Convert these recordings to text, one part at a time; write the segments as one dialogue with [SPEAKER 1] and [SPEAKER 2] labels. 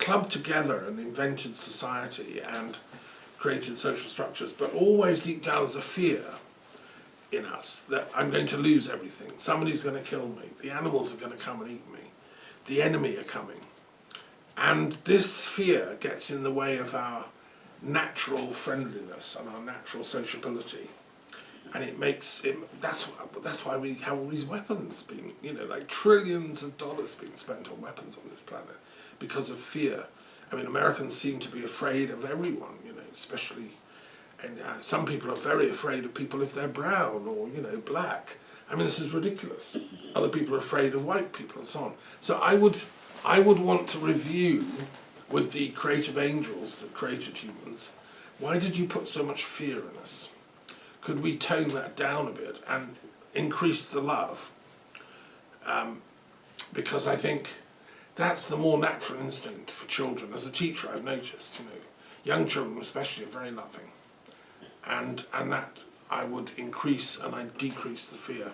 [SPEAKER 1] clubbed together and invented society and created social structures, but always deep down there's a fear in us that I'm going to lose everything. Somebody's going to kill me. The animals are going to come and eat me. The enemy are coming. And this fear gets in the way of our natural friendliness and our natural sociability. And it makes it, that's why we have all these weapons being, like trillions of dollars being spent on weapons on this planet because of fear. I mean, Americans seem to be afraid of everyone, especially, and some people are very afraid of people if they're brown or, black. I mean, this is ridiculous. Other people are afraid of white people and so on. So I would want to review with the creative angels that created humans, why did you put so much fear in us? Could we tone that down a bit and increase the love? Because I think that's the more natural instinct for children. As a teacher, I've noticed, young children especially are very loving. And that I would increase and I'd decrease the fear.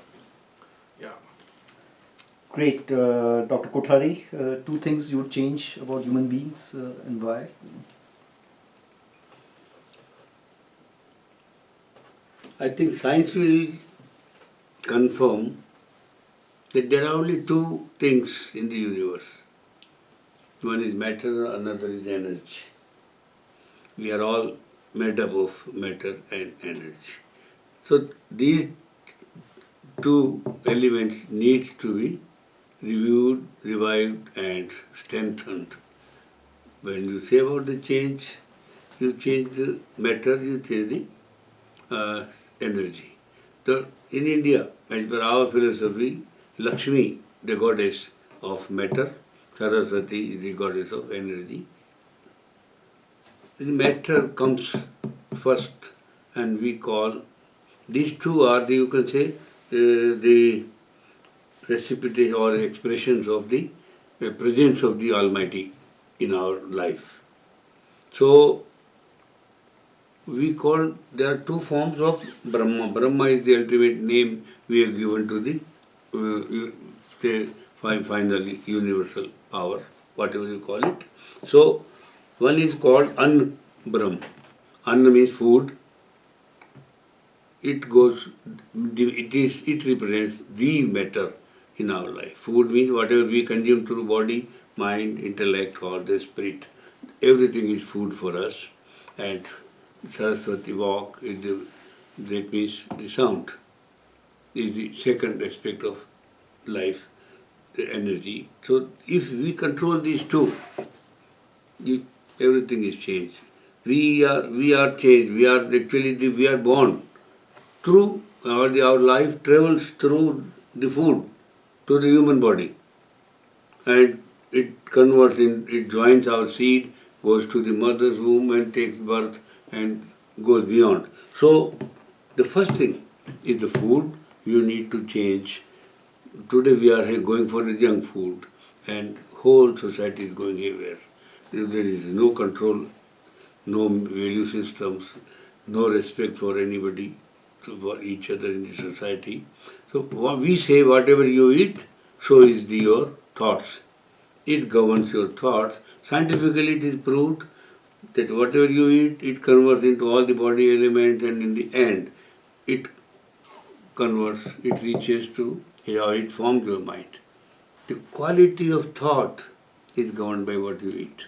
[SPEAKER 1] Yeah.
[SPEAKER 2] Great. Dr. Kothari, two things you would change about human beings and why?
[SPEAKER 3] I think science will confirm that there are only two things in the universe. One is matter, another is energy. We are all made up of matter and energy. So these two elements need to be reviewed, revived and strengthened. When you say about the change, you change the matter, you change the energy. So in India, as per our philosophy, Lakshmi, the goddess of matter, Saraswati is the goddess of energy. The matter comes first, and we call these two are the, you can say, the precipitation or expressions of the presence of the Almighty in our life. So we call, there are two forms of Brahma. Brahma is the ultimate name we have given to the finally universal power, whatever you call it. So one is called Brahm. Anna means food. It represents the matter in our life. Food means whatever we consume through body, mind, intellect or the spirit. Everything is food for us. And Saraswati walk is that means the sound is the second aspect of life, the energy. So if we control these two, everything is changed. We are changed. We are born through our life travels through the food to the human body, and it converts it joins our seed, goes to the mother's womb and takes birth and goes beyond. So the first thing is the food you need to change. Today we are going for the junk food and whole society is going haywire. There is no control, no value systems, no respect for anybody, for each other in the society. So what we say, whatever you eat, so is your thoughts. It governs your thoughts. Scientifically it is proved that whatever you eat, it converts into all the body elements and in the end, it converts, it reaches to, it forms your mind. The quality of thought is governed by what you eat.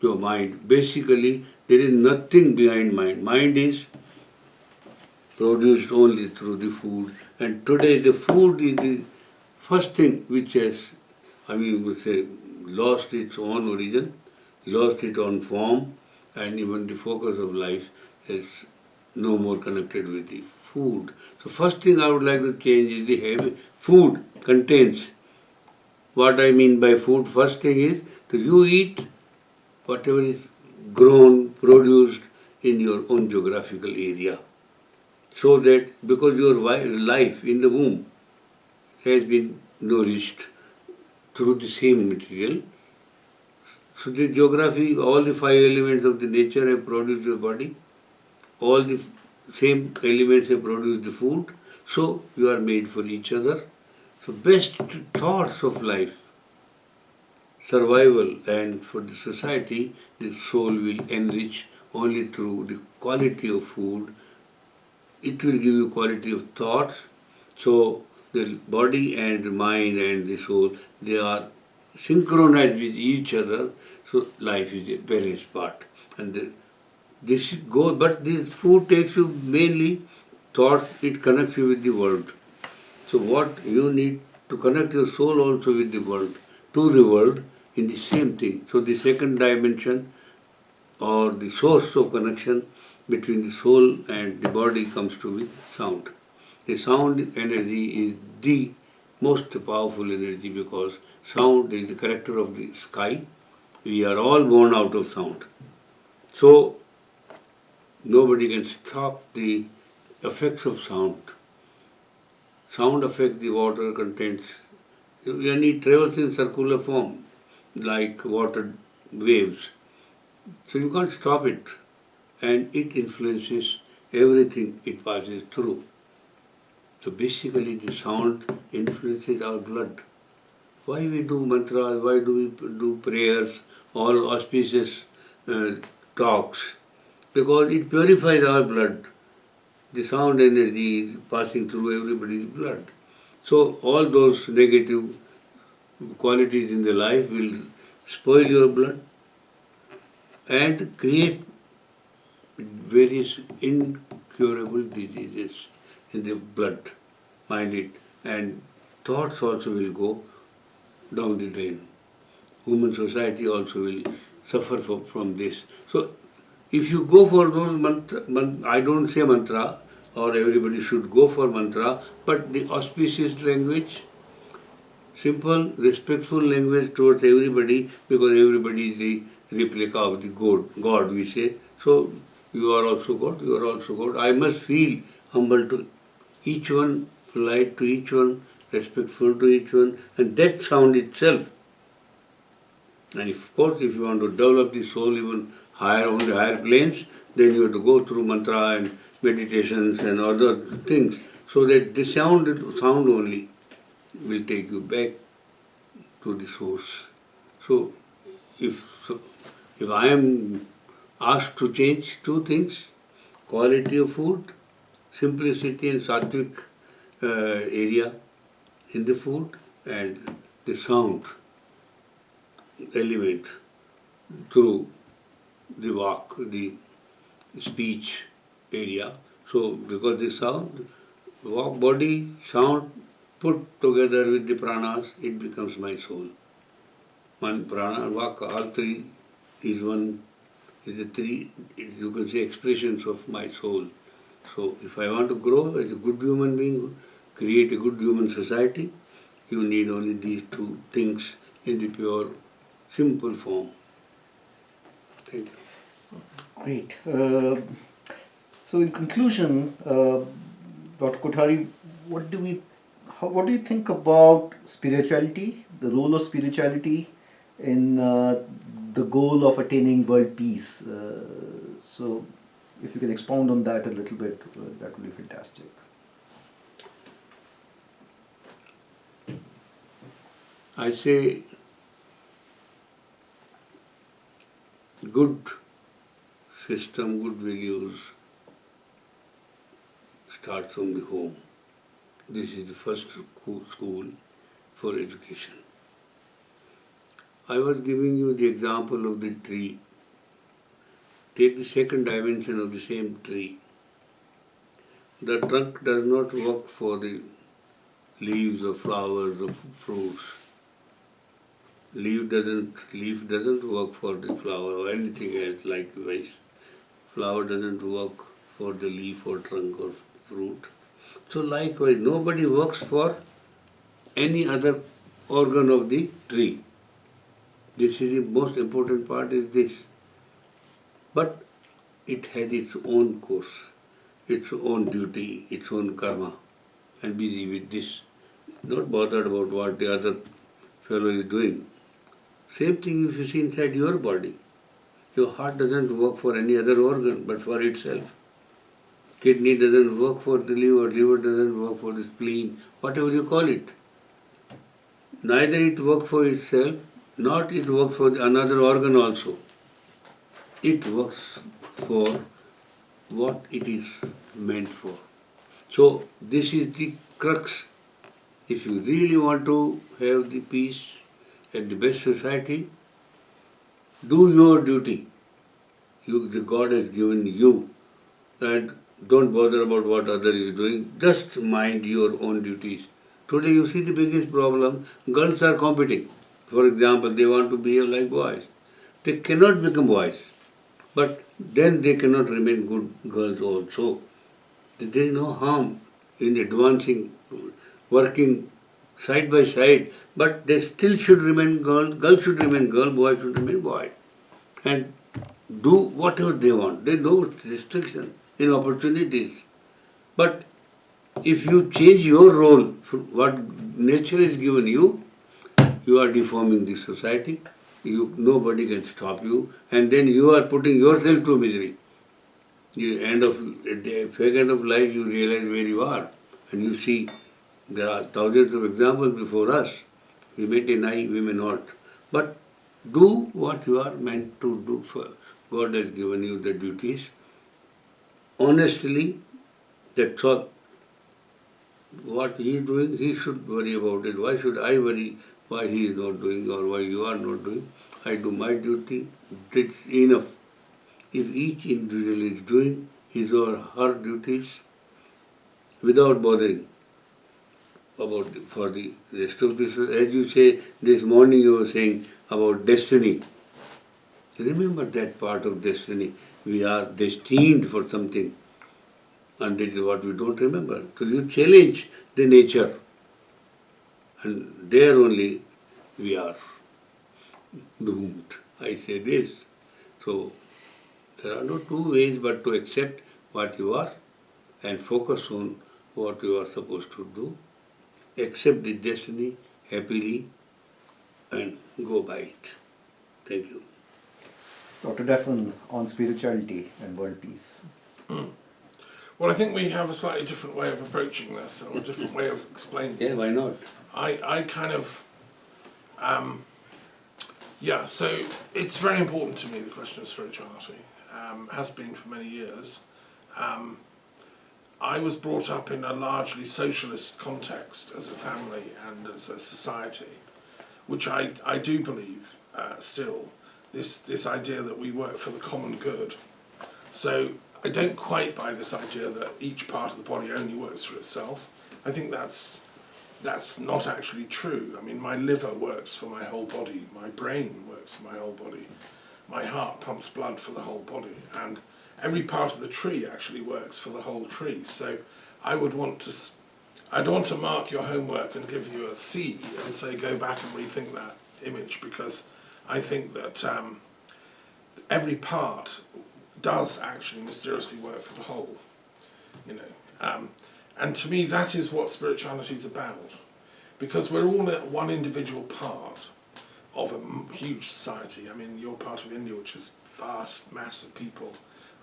[SPEAKER 3] Your mind. Basically, there is nothing behind mind. Mind is produced only through the food. And today the food is the first thing which has, would say, lost its own origin, lost its own form, and even the focus of life is no more connected with the food. So first thing I would like to change is the habit. Food contains. What I mean by food, first thing is that you eat whatever is grown, produced in your own geographical area. So that because your life in the womb has been nourished through the same material, so the geography, all the five elements of the nature have produced your body, all the same elements have produced the food, so you are made for each other. So best thoughts of life, survival and for the society, the soul will enrich only through the quality of food. It will give you quality of thoughts. So the body and mind and the soul, they are synchronized with each other. So life is a balanced part. And this goes, but this food takes you mainly thoughts. It connects you with the world. So what you need to connect your soul also with the world, to the world in the same thing. So the second dimension or the source of connection between the soul and the body comes to be sound. The sound energy is the most powerful energy because sound is the character of the sky. We are all born out of sound. So nobody can stop the effects of sound. Sound affects the water contents. When it travels in circular form, like water waves, so you can't stop it. And it influences everything it passes through. So basically the sound influences our blood. Why we do mantras, why do we do prayers, all auspicious talks? Because it purifies our blood. The sound energy is passing through everybody's blood. So all those negative qualities in the life will spoil your blood and create various incurable diseases in the blood, mind it, and thoughts also will go down the drain. Human society also will suffer from this. So if you go for those I don't say mantra, or everybody should go for mantra, but the auspicious language, simple, respectful language towards everybody, because everybody is the replica of the God we say. So you are also God, you are also God. I must feel humble to each one, polite to each one, respectful to each one, and that sound itself. And of course, if you want to develop the soul even higher, on the higher planes, then you have to go through mantra and meditations and other things, so that the sound only will take you back to the source. So if I am asked to change two things, quality of food, simplicity and sattvic area in the food, and the sound element through the walk, the speech area. So because the sound, walk, body, sound put together with the pranas, it becomes my soul. One prana, walk, all three is one, is the three, you can say, expressions of my soul. So if I want to grow as a good human being, create a good human society, you need only these two things in the pure, simple form. Thank you.
[SPEAKER 2] Great. So in conclusion, Dr. Kothari, what do you think about spirituality, the role of spirituality in the goal of attaining world peace? So if you can expound on that a little bit, that would be fantastic.
[SPEAKER 3] I say good system, good values start from the home. This is the first school for education. I was giving you the example of the tree. Take the second dimension of the same tree. The trunk does not work for the leaves or flowers or fruits. Leaf doesn't work for the flower or anything else likewise. Flower doesn't work for the leaf or trunk or fruit. So likewise, nobody works for any other organ of the tree. This is the most important part is this. But it has its own course, its own duty, its own karma, and busy with this. Not bothered about what the other fellow is doing. Same thing if you see inside your body. Your heart doesn't work for any other organ but for itself. Kidney doesn't work for the liver doesn't work for the spleen, whatever you call it. Neither it works for itself not it works for another organ also. It works for what it is meant for. So this is the crux. If you really want to have the peace and the best society, do your duty. The God has given you, and don't bother about what other is doing. Just mind your own duties. Today you see the biggest problem, girls are competing. For example, they want to behave like boys. They cannot become boys, but then they cannot remain good girls also. There is no harm in advancing, working side by side, but they still should remain girl should remain girl, boy should remain boy. And do whatever they want. There is no restriction in opportunities. But if you change your role from what nature has given you, you are deforming the society. Nobody can stop you, and then you are putting yourself to misery. At the fag end of life, you realize where you are, and you see there are thousands of examples before us. We may deny, we may not, but do what you are meant to do. For God has given you the duties. Honestly, that's all. What he is doing, he should worry about it. Why should I worry why he is not doing or why you are not doing? I do my duty. That's enough. If each individual is doing his or her duties without bothering for the rest of this, as you say, this morning you were saying about destiny. Remember that part of destiny. We are destined for something, and that is what we don't remember. So you challenge the nature, and there only we are doomed. I say this. So there are no two ways but to accept what you are and focus on what you are supposed to do. Accept the destiny happily and go by it. Thank you.
[SPEAKER 2] Dr. Daffin on spirituality and world peace.
[SPEAKER 1] Well, I think we have a slightly different way of approaching this, or a different way of explaining it.
[SPEAKER 3] Yeah, why not?
[SPEAKER 1] I kind of, so it's very important to me, the question of spirituality, has been for many years. I was brought up in a largely socialist context as a family and as a society, which I do believe still, this idea that we work for the common good. So I don't quite buy this idea that each part of the body only works for itself. I think that's not actually true. I mean, my liver works for my whole body, my brain works for my whole body, my heart pumps blood for the whole body, and every part of the tree actually works for the whole tree. So I'd want to mark your homework and give you a C and say go back and rethink that image, because I think that every part does actually mysteriously work for the whole, and to me that is what spirituality is about, because we're all one individual part of a huge society. I mean, you're part of India, which is vast mass of people.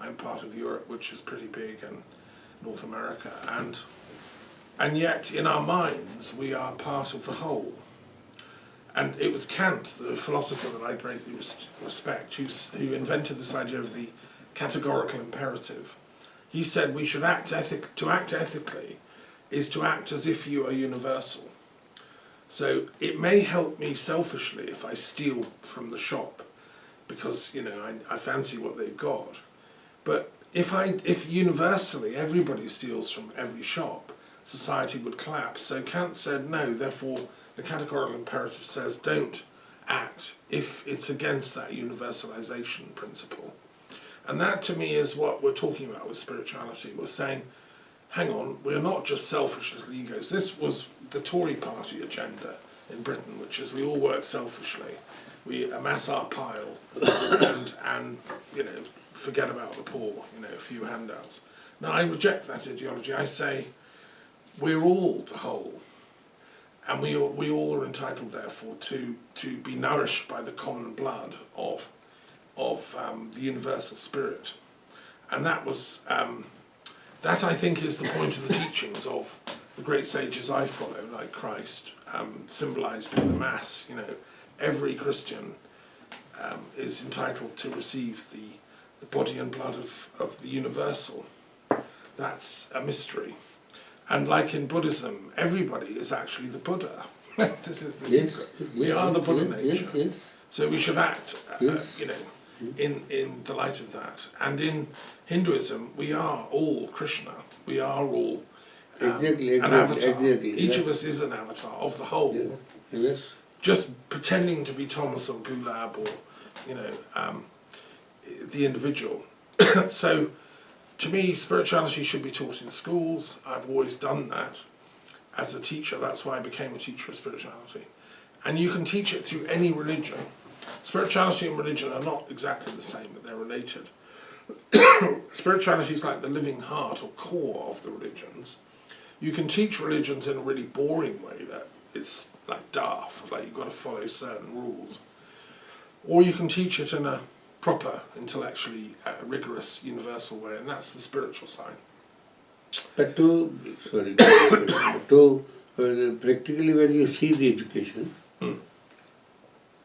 [SPEAKER 1] I'm part of Europe, which is pretty big, and North America, and yet in our minds we are part of the whole. And it was Kant, the philosopher that I greatly respect, who invented this idea of the categorical imperative. He said we should to act ethically is to act as if you are universal. So it may help me selfishly if I steal from the shop because I fancy what they've got. But if universally everybody steals from every shop, society would collapse. So Kant said no, therefore the categorical imperative says don't act if it's against that universalization principle. And that to me is what we're talking about with spirituality. We're saying, hang on, we're not just selfish little egos. This was the Tory party agenda in Britain, which is we all work selfishly. We amass our pile and forget about the poor, a few handouts. Now I reject that ideology. I say we're all the whole. And we all are entitled, therefore, to be nourished by the common blood of the universal spirit, and that was that I think is the point of the teachings of the great sages I follow, like Christ, symbolized in the Mass. every Christian is entitled to receive the body and blood of the universal. That's a mystery. And like in Buddhism, everybody is actually the Buddha. This is the secret. We are the Buddha nature. So we should act, in the light of that. And in Hinduism, we are all Krishna. We are all an avatar. Each of us is an avatar of the whole.
[SPEAKER 3] Yes.
[SPEAKER 1] Just pretending to be Thomas or Gulab or, the individual. So, to me, spirituality should be taught in schools. I've always done that as a teacher. That's why I became a teacher of spirituality. And you can teach it through any religion. Spirituality and religion are not exactly the same, but they're related. Spirituality is like the living heart or core of the religions. You can teach religions in a really boring way that it's like daft, like you've got to follow certain rules. Or you can teach it in a proper, intellectually rigorous, universal way, and that's the spiritual side.
[SPEAKER 3] But practically when you see the education,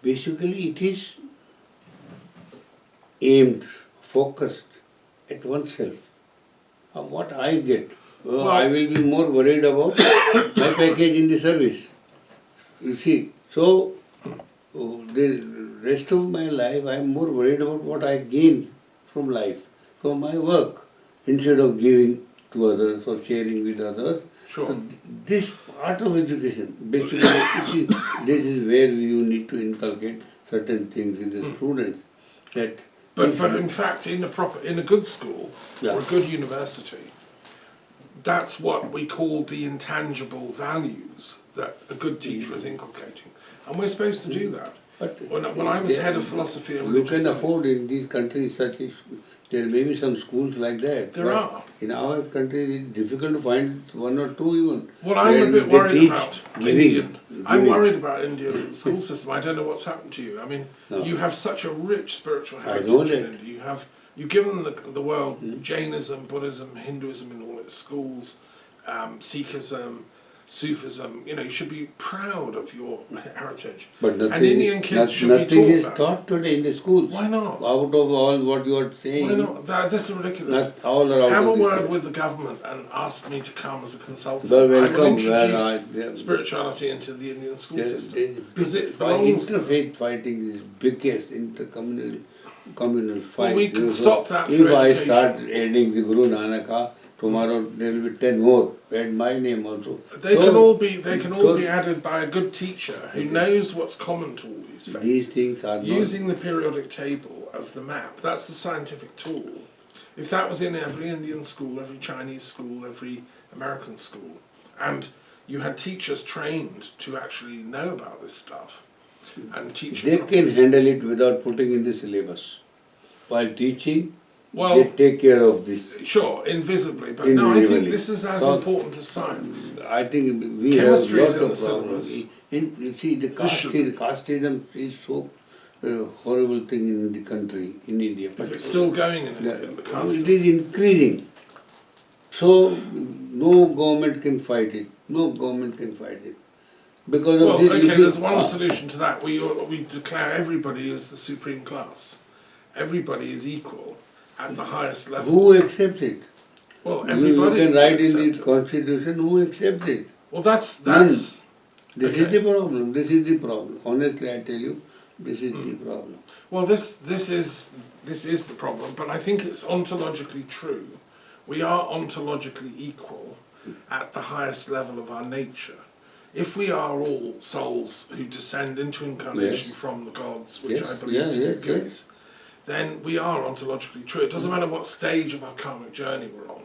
[SPEAKER 3] basically it is aimed, focused at oneself. What I get, I will be more worried about my package in the service. You see, so the rest of my life I am more worried about what I gain from life, from my work, instead of giving to others or sharing with others.
[SPEAKER 1] Sure.
[SPEAKER 3] So this part of education, basically, this is where you need to inculcate certain things in the students. But
[SPEAKER 1] in fact, in a good school or a good university, that's what we call the intangible values that a good teacher is inculcating, and we're supposed to do that.
[SPEAKER 3] But
[SPEAKER 1] when I was head of philosophy and
[SPEAKER 3] you
[SPEAKER 1] religious
[SPEAKER 3] can
[SPEAKER 1] studies,
[SPEAKER 3] afford in these countries such as there may be some schools like that.
[SPEAKER 1] There are.
[SPEAKER 3] In our country, it's difficult to find one or two even.
[SPEAKER 1] Well, I'm a bit worried about Indian. I'm
[SPEAKER 3] giving.
[SPEAKER 1] worried about Indian school system. I don't know what's happened to you. I mean, you have such a rich spiritual heritage in India. You've given the world Jainism, Buddhism, Hinduism in all its schools, Sikhism, Sufism. You should be proud of your heritage.
[SPEAKER 3] But nothing,
[SPEAKER 1] and Indian kids should be
[SPEAKER 3] nothing
[SPEAKER 1] taught
[SPEAKER 3] is
[SPEAKER 1] that.
[SPEAKER 3] taught today in the schools.
[SPEAKER 1] Why not?
[SPEAKER 3] Out of all what you are saying.
[SPEAKER 1] Why not? This is ridiculous.
[SPEAKER 3] All are out
[SPEAKER 1] Have a
[SPEAKER 3] of this
[SPEAKER 1] word
[SPEAKER 3] world.
[SPEAKER 1] with the government and ask me to come as a consultant.
[SPEAKER 3] Well,
[SPEAKER 1] I
[SPEAKER 3] welcome.
[SPEAKER 1] will introduce spirituality into the Indian school system. Because it belongs.
[SPEAKER 3] Interfaith fighting is biggest communal fight.
[SPEAKER 1] Well, we can stop that
[SPEAKER 3] If
[SPEAKER 1] through
[SPEAKER 3] I
[SPEAKER 1] education.
[SPEAKER 3] start adding the Guru Nanaka, tomorrow there will be 10 more. Add my name also.
[SPEAKER 1] They can all be added by a good teacher who knows what's common to all these faiths.
[SPEAKER 3] These things are not.
[SPEAKER 1] Using the periodic table as the map, that's the scientific tool. If that was in every Indian school, every Chinese school, every American school, and you had teachers trained to actually know about this stuff and teach
[SPEAKER 3] They
[SPEAKER 1] it
[SPEAKER 3] can handle it without putting in the syllabus. While teaching,
[SPEAKER 1] Well,
[SPEAKER 3] they take care of this.
[SPEAKER 1] sure, invisibly, but no, I think
[SPEAKER 3] Individually.
[SPEAKER 1] this is as
[SPEAKER 3] So-
[SPEAKER 1] important as science.
[SPEAKER 3] I think we
[SPEAKER 1] Chemistry is
[SPEAKER 3] have
[SPEAKER 1] in
[SPEAKER 3] lots
[SPEAKER 1] the
[SPEAKER 3] of problems.
[SPEAKER 1] syllabus.
[SPEAKER 3] You see, the casteism is so horrible thing in the country, in India.
[SPEAKER 1] Is it still going in India? The
[SPEAKER 3] It
[SPEAKER 1] caste?
[SPEAKER 3] is increasing. So no government can fight it. No government can fight it. Because of
[SPEAKER 1] Well,
[SPEAKER 3] this,
[SPEAKER 1] okay, there's one solution to that. We declare everybody as the supreme class. Everybody is equal at the highest level.
[SPEAKER 3] who accepts it?
[SPEAKER 1] Well,
[SPEAKER 3] You
[SPEAKER 1] everybody
[SPEAKER 3] can write in
[SPEAKER 1] accept
[SPEAKER 3] the
[SPEAKER 1] it.
[SPEAKER 3] constitution who accepts it.
[SPEAKER 1] Well, that's
[SPEAKER 3] This
[SPEAKER 1] okay.
[SPEAKER 3] is the problem. This is the problem. Honestly, I tell you, this is the problem.
[SPEAKER 1] Well, this is the problem, but I think it's ontologically true. We are ontologically equal at the highest level of our nature. If we are all souls who descend into incarnation
[SPEAKER 3] Yes.
[SPEAKER 1] from the gods, which
[SPEAKER 3] Yes,
[SPEAKER 1] I believe to be
[SPEAKER 3] yes,
[SPEAKER 1] the case, then we are ontologically true. It doesn't matter what stage of our karmic journey we're on.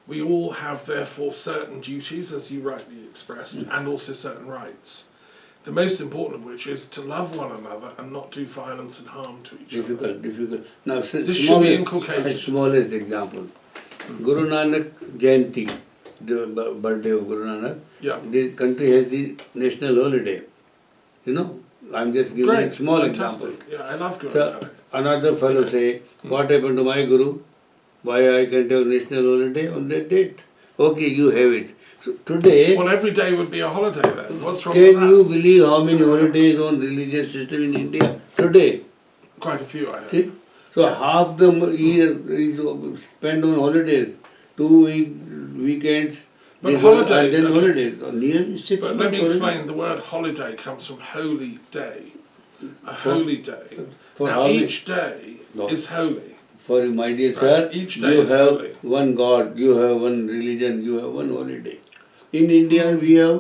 [SPEAKER 1] We all have, therefore, certain duties, as you rightly expressed, and also certain rights. The most important of which is to love one another and not do violence and harm to each other.
[SPEAKER 3] Difficult. Now,
[SPEAKER 1] This should be inculcated.
[SPEAKER 3] Smallest example. Guru Nanak Jayanti, the birthday of Guru Nanak,
[SPEAKER 1] Yeah.
[SPEAKER 3] the country has the national holiday. You know, I'm just giving
[SPEAKER 1] Great,
[SPEAKER 3] a small
[SPEAKER 1] fantastic.
[SPEAKER 3] example.
[SPEAKER 1] Yeah, I love Guru
[SPEAKER 3] So,
[SPEAKER 1] Nanak.
[SPEAKER 3] another fellow say, what happened to my Guru? Why I can't have national holiday on that date? Okay, you have it. So today,
[SPEAKER 1] Well, every day would be a holiday then. What's wrong
[SPEAKER 3] can
[SPEAKER 1] with
[SPEAKER 3] you
[SPEAKER 1] that?
[SPEAKER 3] believe how many holidays on religious system in India today?
[SPEAKER 1] Quite a few, I heard.
[SPEAKER 3] See? So half the year is spent on holidays, 2 weekends,
[SPEAKER 1] But
[SPEAKER 3] this
[SPEAKER 1] holiday-
[SPEAKER 3] and then holidays. Nearly 6
[SPEAKER 1] But
[SPEAKER 3] months.
[SPEAKER 1] let me
[SPEAKER 3] holiday.
[SPEAKER 1] explain, the word holiday comes from holy day. A holy day.
[SPEAKER 3] for
[SPEAKER 1] Now
[SPEAKER 3] how many-
[SPEAKER 1] each day
[SPEAKER 3] No.
[SPEAKER 1] is holy.
[SPEAKER 3] For my dear
[SPEAKER 1] Right.
[SPEAKER 3] sir,
[SPEAKER 1] Each day
[SPEAKER 3] you
[SPEAKER 1] is
[SPEAKER 3] have
[SPEAKER 1] holy.
[SPEAKER 3] one God, you have one religion, you have one holiday. In India, we have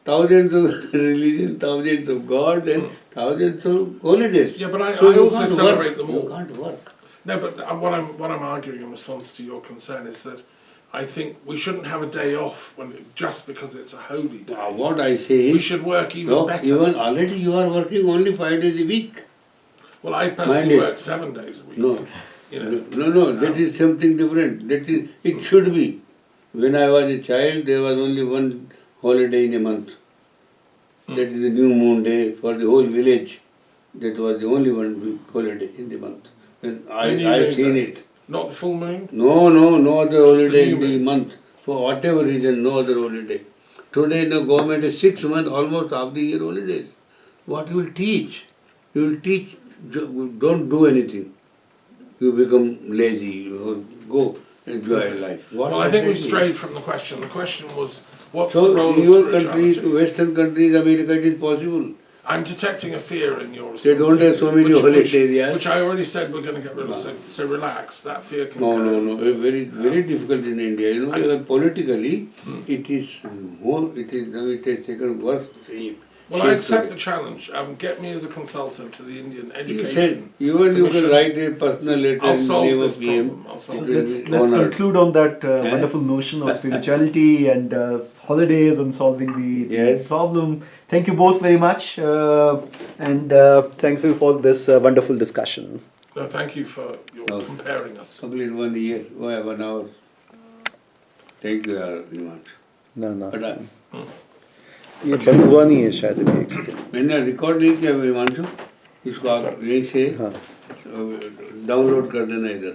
[SPEAKER 3] thousands of religions, thousands of gods, and thousands of holidays.
[SPEAKER 1] Yeah, but I
[SPEAKER 3] you
[SPEAKER 1] also
[SPEAKER 3] can't
[SPEAKER 1] celebrate
[SPEAKER 3] work.
[SPEAKER 1] them all.
[SPEAKER 3] You can't work.
[SPEAKER 1] No, but what I'm arguing in response to your concern is that I think we shouldn't have a day off just because it's a holy day.
[SPEAKER 3] What I say
[SPEAKER 1] We
[SPEAKER 3] is,
[SPEAKER 1] should work even
[SPEAKER 3] no,
[SPEAKER 1] better.
[SPEAKER 3] even already you are working only 5 days a week.
[SPEAKER 1] Well, I personally
[SPEAKER 3] Mind it.
[SPEAKER 1] work 7 days a week.
[SPEAKER 3] No,
[SPEAKER 1] You know.
[SPEAKER 3] no, that is something different. That is, it should be. When I was a child, there was only one holiday in a month. That is the new moon day for the whole village. That was the only one week holiday in the month. And
[SPEAKER 1] The new
[SPEAKER 3] I've
[SPEAKER 1] moon
[SPEAKER 3] seen
[SPEAKER 1] day.
[SPEAKER 3] it.
[SPEAKER 1] Not the full moon?
[SPEAKER 3] No other
[SPEAKER 1] Just the
[SPEAKER 3] holiday
[SPEAKER 1] new
[SPEAKER 3] in the
[SPEAKER 1] moon.
[SPEAKER 3] month. For whatever reason, no other holiday. Today the government has 6 months, almost half the year holidays. What you will teach? You will teach, don't do anything. You become lazy, you go enjoy life. What
[SPEAKER 1] Well, I
[SPEAKER 3] does
[SPEAKER 1] think
[SPEAKER 3] that
[SPEAKER 1] we
[SPEAKER 3] mean?
[SPEAKER 1] strayed from the question. The question was, what's the
[SPEAKER 3] So
[SPEAKER 1] role
[SPEAKER 3] in
[SPEAKER 1] of
[SPEAKER 3] your country,
[SPEAKER 1] spirituality?
[SPEAKER 3] Western countries, America, it is possible.
[SPEAKER 1] I'm detecting a fear in your response.
[SPEAKER 3] They don't have so many holidays, yeah.
[SPEAKER 1] Which I already said we're going to get rid of. So relax. That fear can
[SPEAKER 3] No,
[SPEAKER 1] go.
[SPEAKER 3] very difficult in India. You know, politically, it is more. It has taken worse shape.
[SPEAKER 1] Well, I accept
[SPEAKER 3] today.
[SPEAKER 1] the challenge. Get me as a consultant to the Indian
[SPEAKER 3] You
[SPEAKER 1] Education.
[SPEAKER 3] said even you can
[SPEAKER 1] Commission.
[SPEAKER 3] write a personal letter
[SPEAKER 1] I'll
[SPEAKER 3] in the
[SPEAKER 1] solve
[SPEAKER 3] name
[SPEAKER 1] this
[SPEAKER 3] of PM.
[SPEAKER 1] problem. I'll
[SPEAKER 2] So
[SPEAKER 1] solve
[SPEAKER 3] It will
[SPEAKER 1] it.
[SPEAKER 2] let's
[SPEAKER 3] be honored.
[SPEAKER 2] conclude on that wonderful notion of spirituality and holidays and solving the
[SPEAKER 3] Yes.
[SPEAKER 2] problem. Thank you both very much, and thank you for this wonderful discussion.
[SPEAKER 1] No, thank you for your
[SPEAKER 3] No.
[SPEAKER 1] comparing us.
[SPEAKER 3] Complete 1 year, 1 hour. Thank you, Iman.
[SPEAKER 2] No, no.
[SPEAKER 3] But
[SPEAKER 2] ये बंद हुआ नहीं है शायद अभी एक second
[SPEAKER 3] मैंने record नहीं किया हिमांशु, इसको आप यहीं से
[SPEAKER 2] हाँ
[SPEAKER 3] डाउनलोड कर देना इधर.